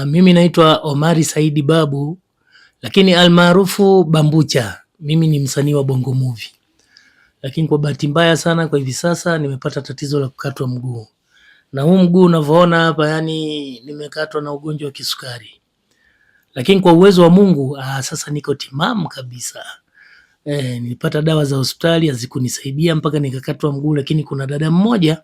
Mimi naitwa Omari Saidi Babu, lakini almaarufu Bambucha. Mimi ni msanii wa Bongo Movie. Lakini kwa bahati mbaya sana kwa hivi sasa nimepata tatizo la kukatwa mguu. Na huu mguu unavyoona hapa, yani nimekatwa na ugonjwa wa kisukari. Lakini kwa uwezo wa Mungu sasa niko timamu kabisa. Nilipata dawa za hospitali hazikunisaidia mpaka nikakatwa mguu, lakini kuna dada mmoja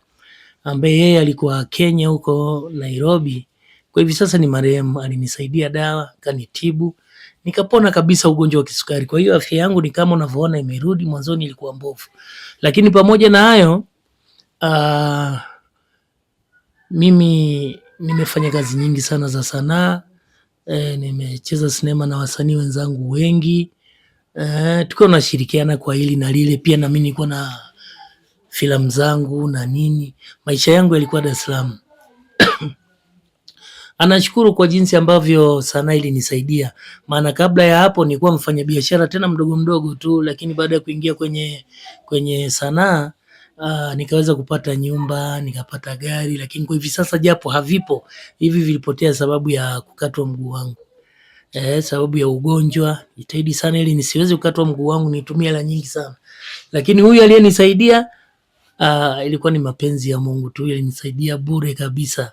ambaye yeye alikuwa Kenya huko Nairobi. Kwa hivi sasa ni marehemu, alinisaidia dawa, kanitibu, nikapona kabisa ugonjwa wa kisukari. Kwa hiyo afya yangu ni kama unavyoona imerudi, mwanzoni ilikuwa mbovu. Lakini pamoja na hayo, mimi nimefanya kazi nyingi sana za sanaa. Nimecheza sinema na wasanii wenzangu wengi. Tukiwa tunashirikiana kwa hili na lile, pia na mimi nilikuwa na filamu zangu na nini. Maisha yangu yalikuwa Dar es Salaam. Anashukuru kwa jinsi ambavyo sanaa ilinisaidia. Maana kabla ya hapo nilikuwa mfanyabiashara tena mdogo mdogo tu, lakini baada ya kuingia kwenye sanaa nikaweza kupata nyumba, nikapata gari, lakini kwa hivi sasa japo havipo, hivi vilipotea sababu ya kukatwa mguu wangu. Sababu ya ugonjwa, jitahidi sana ili nisiweze kukatwa mguu wangu, nitumie hela nyingi sana. Lakini huyu aliyenisaidia ilikuwa ni mapenzi ya Mungu tu, alinisaidia bure kabisa.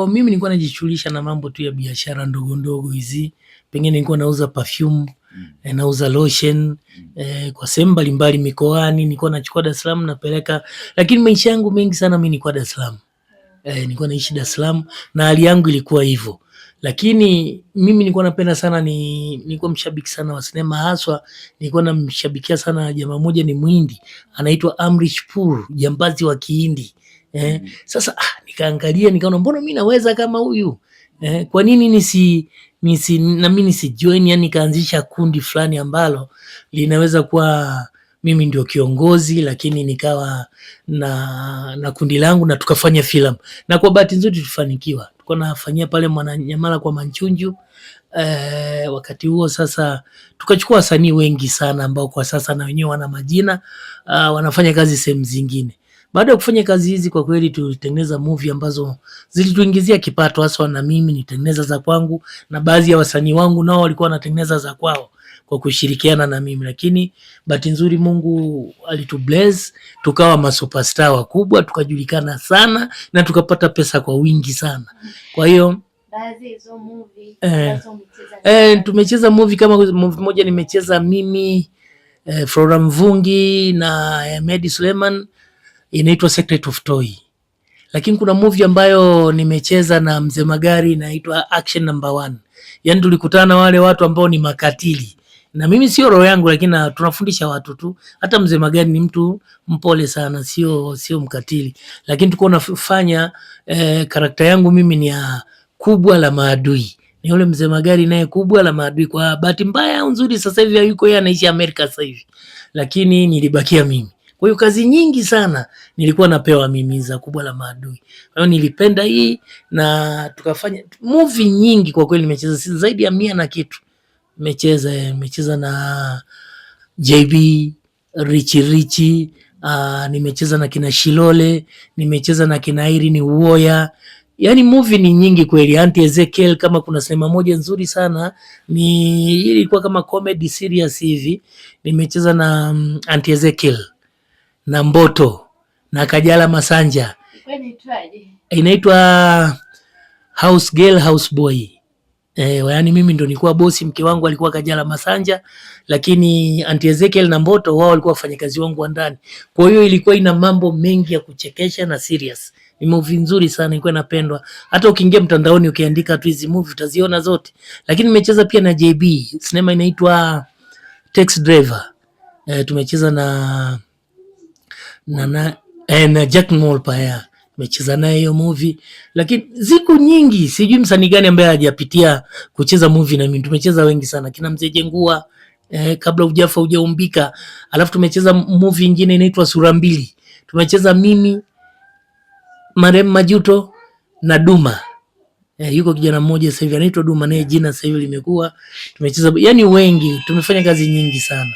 Mimi nilikuwa najishughulisha na mambo tu ya biashara ndogo ndogo hizi. Pengine nilikuwa nauza perfume, nauza lotion, kwa sehemu mbalimbali mikoani, nilikuwa nachukua Dar es Salaam napeleka. Lakini maisha yangu mengi sana mimi nilikuwa Dar es Salaam. Nilikuwa naishi Dar es Salaam na hali yangu ilikuwa hivyo. Lakini mimi nilikuwa napenda sana, nilikuwa mshabiki sana wa sinema, haswa nilikuwa namshabikia sana jamaa mmoja ni Muhindi, anaitwa Amrish Pur, jambazi wa Kihindi. Sasa nikaangalia nikaona mbona mimi naweza kama huyu? Kwa nini na mimi nisijoin, yani nikaanzisha kundi fulani ambalo linaweza kuwa mimi ndio kiongozi, lakini nikawa na kundi langu na tukafanya filamu. Na kwa bahati nzuri tulifanikiwa. Tulikuwa nafanyia pale Mwananyamala kwa Manchunju. Wakati huo sasa tukachukua wasanii wengi sana ambao kwa sasa na wenyewe wana majina, wanafanya kazi sehemu zingine. Baada ya kufanya kazi hizi kwa kweli tulitengeneza movie ambazo zilituingizia kipato, hasa na mimi nitengeneza za kwangu na baadhi ya wasanii wangu nao walikuwa wanatengeneza za kwao kwa kushirikiana na mimi. Lakini bahati nzuri Mungu alitubless, tukawa masuperstar wakubwa, tukajulikana sana na tukapata pesa kwa wingi sana. Kwa hiyo baadhi hizo movie tumecheza movie kama movie moja nimecheza mimi, Flora Mvungi na Ahmed Suleiman, inaitwa Secret of Toy. Lakini kuna movie ambayo nimecheza na Mzee Magari inaitwa Action Number 1. Yaani tulikutana na wale watu ambao ni makatili. Na mimi sio roho yangu, lakini tunafundisha watu tu. Hata Mzee Magari ni mtu mpole sana, sio mkatili. Lakini tulikuwa tunafanya karakta yangu mimi ni ya Kubwa la Maadui. Ni yule Mzee Magari naye Kubwa la Maadui. Kwa bahati mbaya au nzuri sasa hivi hayuko, yeye anaishi Amerika sasa hivi. Lakini nilibakia mimi. Kwa hiyo kazi nyingi sana nilikuwa napewa mimi za Kubwa la Maadui. Kwa hiyo nilipenda hii na tukafanya movie nyingi kwa kweli, nimecheza zaidi ya 100 na kitu. Nimecheza na JB, Richi, nimecheza na kina Shilole, nimecheza na kina Irene Uwoya. Yaani movie ni nyingi kweli. Auntie Ezekiel, kama kuna sinema moja nzuri sana, ilikuwa kama comedy serious hivi. Nimecheza na Auntie Ezekiel na Mboto na Kajala Masanja. Inaitwa House Girl House Boy. Yaani mimi ndo nilikuwa bosi, mke wangu alikuwa Kajala Masanja, lakini Auntie Ezekiel na Mboto wao walikuwa wafanyakazi wangu wa ndani. Kwa hiyo ilikuwa ina mambo mengi ya kuchekesha na serious. Ni movie nzuri sana, ilikuwa inapendwa. Hata ukiingia mtandaoni ukiandika tu hizi movie utaziona zote. Lakini nimecheza pia na JB. Sinema inaitwa Taxi Driver. Tumecheza na Jack Molpa, nimecheza naye hiyo movie. Lakini ziko nyingi, sijui msanii gani ambaye hajapitia kucheza movie na mimi. Tumecheza wengi sana, kina Mzee Jengua, kabla hujafa hujaumbika. Alafu tumecheza movie nyingine inaitwa Sura Mbili. Tumecheza mimi, Marem Majuto na Duma. Yuko kijana mmoja sasa hivi anaitwa Duma, naye jina sasa hivi limekuwa. Tumecheza, yani wengi, tumefanya kazi nyingi sana.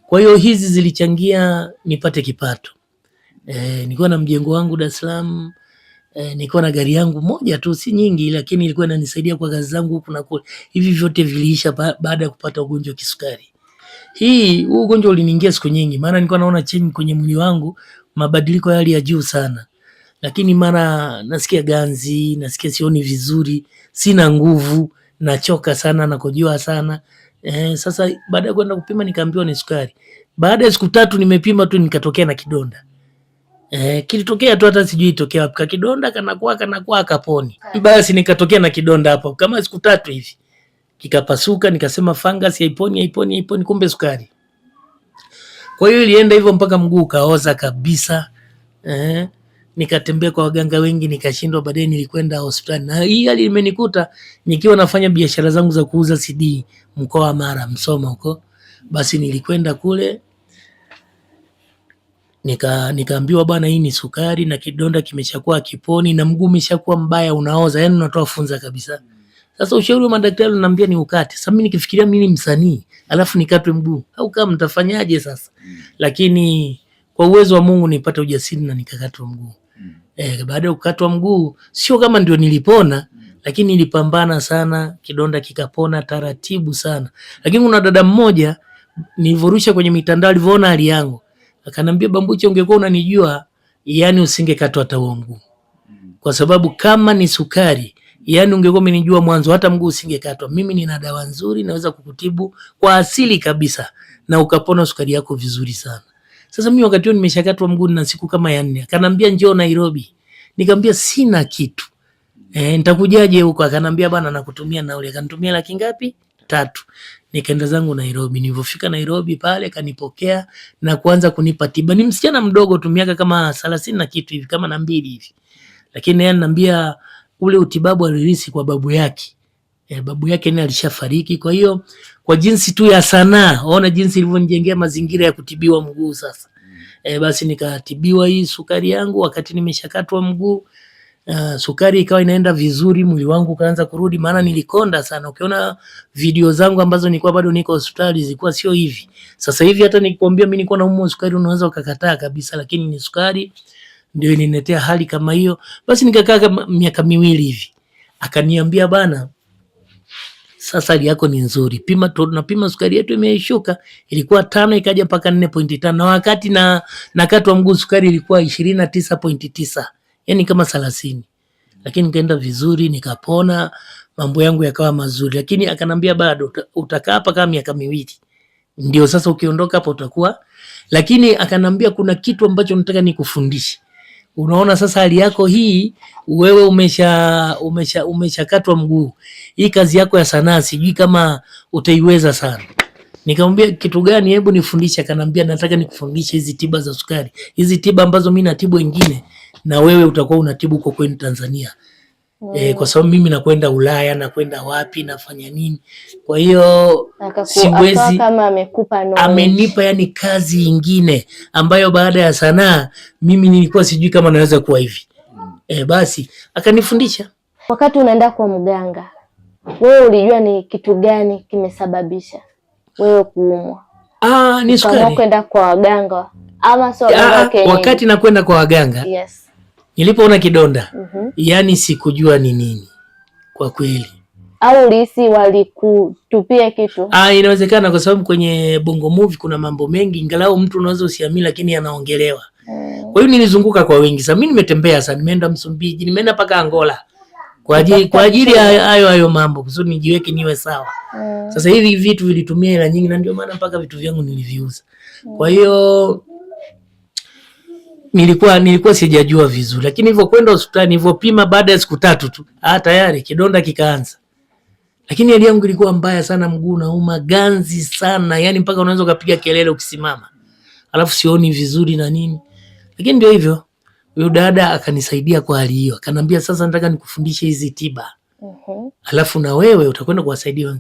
Kwa hiyo hizi zilichangia nipate kipato. Nilikuwa na mjengo wangu Dar es Salaam, nilikuwa na gari yangu moja tu, si nyingi, lakini ilikuwa inanisaidia kwa kazi zangu huku na kule. Hivi vyote viliisha baada ya kupata ugonjwa wa kisukari. Huu ugonjwa uliniingia siku nyingi, maana nilikuwa naona change kwenye mwili wangu, mabadiliko ya hali ya juu sana. Lakini mara nasikia ganzi, nasikia sioni vizuri, sina nguvu, nachoka sana, nakojoa sana. Sasa baada ya kwenda kupima nikaambiwa ni sukari. Baada ya siku 3 nimepima tu nikatokea na kidonda. Kilitokea tu, hata sijui itokea wapi. Kidonda kanakuwa kaponi. Basi nikatokea na kidonda hapo kama siku 3 hivi. Kikapasuka, nikasema fungus haiponi, kumbe sukari. Kwa hiyo ilienda hivyo mpaka mguu kaoza kabisa. Nikatembea kwa waganga wengi nikashindwa, baadaye nilikwenda hospitali. Na hii hali imenikuta nikiwa nafanya biashara zangu za kuuza CD mkoa wa Mara, Msoma huko. Basi nilikwenda kule nikaambiwa bwana, hii ni sukari na kidonda kimeshakuwa kiponi na mguu umeshakuwa mbaya, unaoza, yani unatoa funza kabisa. Sasa ushauri wa madaktari unaniambia ni ukate. Sasa mimi nikifikiria mimi ni msanii alafu nikatwe mguu, au kama mtafanyaje sasa? Lakini kwa uwezo wa Mungu nipata ujasiri na nikakatwa mguu. Baada ya kukatwa mguu sio kama ndio nilipona, lakini nilipambana sana, kidonda kikapona taratibu sana. Lakini kuna dada mmoja nilivorusha kwenye mitandao, alivyoona hali yangu akanambia, Bambuche, ungekuwa unanijua yani usingekatwa hata huo mguu. Kwa sababu kama ni sukari, yani ungekuwa umenijua mwanzo, hata mguu usingekatwa. Mimi nina dawa nzuri, naweza kukutibu kwa asili kabisa na ukapona sukari yako vizuri sana. Sasa mimi wakati huo nimeshakatwa mguu na siku kama ya 4. Akanambia njoo Nairobi. Nikamwambia sina kitu. Nitakujaje huko? Akanambia bana, nakutumia nauli. Akanitumia laki ngapi? 3. Nikaenda zangu Nairobi. Nilipofika Nairobi pale kanipokea na kuanza kunipa tiba. Ni msichana mdogo tu, miaka kama 30 na kitu hivi, kama na 2 hivi. Lakini yeye ananiambia ule utibabu alirisi kwa babu yake. Babu yake naye alishafariki. Kwa hiyo kwa jinsi tu ya sanaa, ona jinsi ilivyonijengea mazingira ya kutibiwa mguu sasa. Basi nikatibiwa hii sukari yangu wakati nimeshakatwa mguu. Sukari ikawa inaenda vizuri, mwili wangu kaanza kurudi, maana nilikonda sana. Ukiona video zangu ambazo nilikuwa bado niko hospitali zilikuwa sio hivi. Sasa hivi hata nikikwambia mimi nilikuwa naumwa sukari unaweza ukakataa kabisa, lakini ni sukari ndio iliniletea hali kama hiyo. Basi nikakaa kama miaka 2 hivi. Akaniambia bana, sasa hali yako ni nzuri. Tunapima sukari yetu imeshuka, ilikuwa 5 ikaja mpaka 4.5 na wakati nakatwa mguu sukari ilikuwa 29.9. Yaani kama 30. Lakini nikaenda vizuri, nikapona, mambo yangu yakawa mazuri. Lakini akanambia bado utakaa hapa kama miaka 2. Ndio sasa ukiondoka hapa utakuwa. Lakini akanambia kuna kitu ambacho nataka nikufundishe. Unaona sasa hali yako hii, wewe umeshakatwa mguu. Hii kazi yako ya sanaa sijui kama utaiweza sana. Nikamwambia kitu gani? Hebu nifundishe. Akanambia nataka nikufundishe hizi tiba za sukari. Hizi tiba ambazo mimi natibu wengine na wewe utakuwa unatibu kwa kwenu Tanzania. Kwa sababu mimi nakwenda Ulaya, nakwenda wapi, nafanya nini. Kwa hiyo siwezi, kama amekupa knowledge. Amenipa yani kazi nyingine ambayo baada ya sanaa mimi nilikuwa sijui kama naweza kuwa hivi. Basi akanifundisha. Wakati unaenda kwa mganga, wewe ulijua ni kitu gani kimesababisha wewe kuumwa? Ni sukari. Kama kwenda kwa waganga ama sio waganga? Wakati nakwenda kwa waganga, yes. Nilipoona kidonda, yani sikujua ni nini kwa kweli. Au ulihisi walikutupia kitu? Inawezekana kwa sababu kwenye Bongo Movie kuna mambo mengi, ingalau mtu unaweza usiamini lakini anaongelewa. Kwa hiyo nilizunguka kwa wengi. Sasa mimi nimetembea sana, nimeenda Msumbiji, nimeenda paka Angola. Kwa ajili ya hayo mambo, kusudi nijiweke niwe sawa. Sasa hivi vitu vilitumia hela nyingi na ndio maana mpaka vitu vyangu niliviuza. Kwa hiyo nilikuwa sijajua vizuri, lakini hivyo kwenda hospitali nilivyopima baada ya siku 3 tu, tayari kidonda kikaanza. Lakini hali yangu ilikuwa mbaya sana, mguu unauma, ganzi sana, yani mpaka unaweza kupiga kelele ukisimama. Alafu sioni vizuri na nini. Lakini ndio hivyo. Huyo dada akanisaidia kwa hali hiyo. Akanambia sasa nataka nikufundishe hizi tiba. Alafu na wewe utakwenda kuwasaidia.